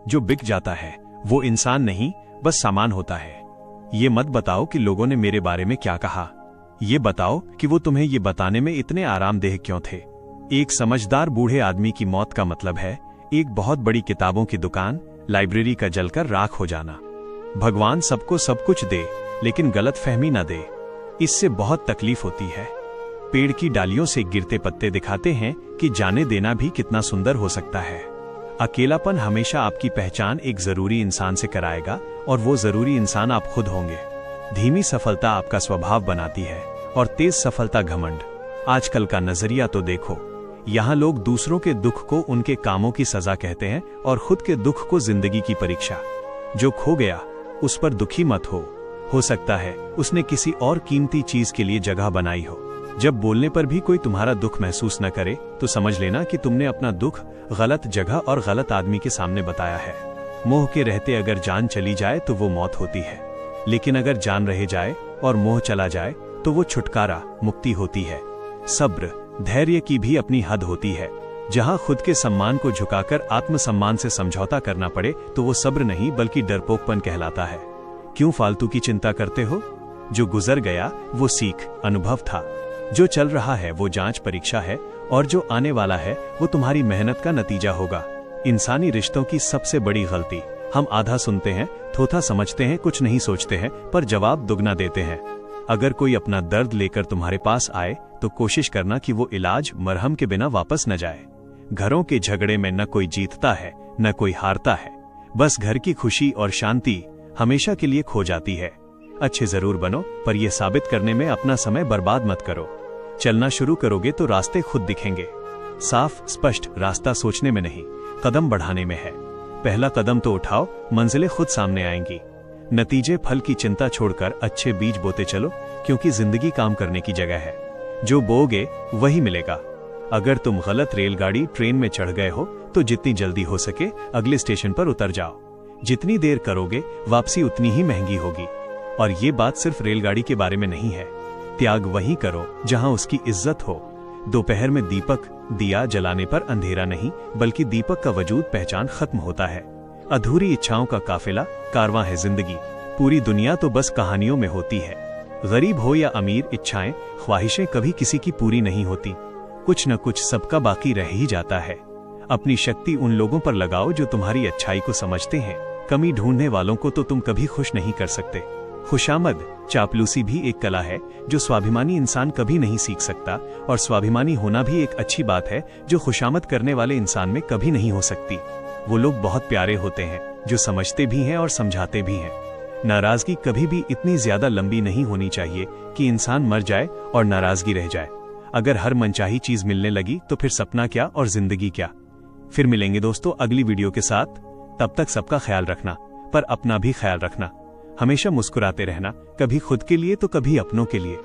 जो बिक जाता है वो इंसान नहीं, बस सामान होता है। ये मत बताओ कि लोगों ने मेरे बारे में क्या कहा, ये बताओ कि वो तुम्हें ये बताने में इतने आरामदेह क्यों थे। एक समझदार बूढ़े आदमी की मौत का मतलब है एक बहुत बड़ी किताबों की दुकान, लाइब्रेरी का जलकर राख हो जाना। भगवान सबको सब कुछ दे, लेकिन गलतफहमी न दे, इससे बहुत तकलीफ होती है। पेड़ की डालियों से गिरते पत्ते दिखाते हैं कि जाने देना भी कितना सुंदर हो सकता है। अकेलापन हमेशा आपकी पहचान एक जरूरी इंसान से कराएगा, और वो जरूरी इंसान आप खुद होंगे। धीमी सफलता आपका स्वभाव बनाती है, और तेज सफलता घमंड। आजकल का नजरिया तो देखो, यहाँ लोग दूसरों के दुख को उनके कामों की सजा कहते हैं और खुद के दुख को जिंदगी की परीक्षा। जो खो गया उस पर दुखी मत हो सकता है उसने किसी और कीमती चीज के लिए जगह बनाई हो। जब बोलने पर भी कोई तुम्हारा दुख महसूस न करे तो समझ लेना कि तुमने अपना दुख गलत जगह और गलत आदमी के सामने बताया है। मोह के रहते अगर जान चली जाए तो वो मौत होती है, लेकिन अगर जान रह जाए और मोह चला जाए तो वो छुटकारा, मुक्ति होती है। सब्र, धैर्य की भी अपनी हद होती है। जहां खुद के सम्मान को झुकाकर आत्मसम्मान से समझौता करना पड़े तो वो सब्र नहीं बल्कि डरपोकपन कहलाता है। क्यों फालतू की चिंता करते हो? जो गुजर गया वो सीख, अनुभव था। जो चल रहा है वो जांच, परीक्षा है, और जो आने वाला है वो तुम्हारी मेहनत का नतीजा होगा। इंसानी रिश्तों की सबसे बड़ी गलती, हम आधा सुनते हैं, थोथा समझते हैं, कुछ नहीं सोचते हैं, पर जवाब दुगना देते हैं। अगर कोई अपना दर्द लेकर तुम्हारे पास आए तो कोशिश करना कि वो इलाज, मरहम के बिना वापस न जाए। घरों के झगड़े में न कोई जीतता है न कोई हारता है, बस घर की खुशी और शांति हमेशा के लिए खो जाती है। अच्छे जरूर बनो, पर यह साबित करने में अपना समय बर्बाद मत करो। चलना शुरू करोगे तो रास्ते खुद दिखेंगे। साफ स्पष्ट रास्ता सोचने में नहीं, कदम बढ़ाने में है। पहला कदम तो उठाओ, मंजिलें खुद सामने आएंगी। नतीजे फल की चिंता छोड़कर अच्छे बीज बोते चलो, क्योंकि जिंदगी काम करने की जगह है। जो बोओगे वही मिलेगा। अगर तुम गलत रेलगाड़ी, ट्रेन में चढ़ गए हो तो जितनी जल्दी हो सके अगले स्टेशन पर उतर जाओ। जितनी देर करोगे वापसी उतनी ही महंगी होगी। और ये बात सिर्फ रेलगाड़ी के बारे में नहीं है। त्याग वहीं करो जहां उसकी इज्जत हो। दोपहर में दीपक दिया जलाने पर अंधेरा नहीं, बल्कि दीपक का वजूद, पहचान खत्म होता है। अधूरी इच्छाओं का काफिला, कारवां है जिंदगी। पूरी दुनिया तो बस कहानियों में होती है। गरीब हो या अमीर, इच्छाएं, ख्वाहिशें कभी किसी की पूरी नहीं होती। कुछ न कुछ सबका बाकी रह ही जाता है। अपनी शक्ति उन लोगों पर लगाओ जो तुम्हारी अच्छाई को समझते हैं। कमी ढूंढने वालों को तो तुम कभी खुश नहीं कर सकते। खुशामद, चापलूसी भी एक कला है जो स्वाभिमानी इंसान कभी नहीं सीख सकता, और स्वाभिमानी होना भी एक अच्छी बात है जो खुशामद करने वाले इंसान में कभी नहीं हो सकती। वो लोग बहुत प्यारे होते हैं जो समझते भी हैं और समझाते भी हैं। नाराजगी कभी भी इतनी ज्यादा लंबी नहीं होनी चाहिए कि इंसान मर जाए और नाराजगी रह जाए। अगर हर मनचाही चीज मिलने लगी तो फिर सपना क्या और जिंदगी क्या। फिर मिलेंगे दोस्तों अगली वीडियो के साथ। तब तक सबका ख्याल रखना, पर अपना भी ख्याल रखना। हमेशा मुस्कुराते रहना, कभी खुद के लिए तो कभी अपनों के लिए।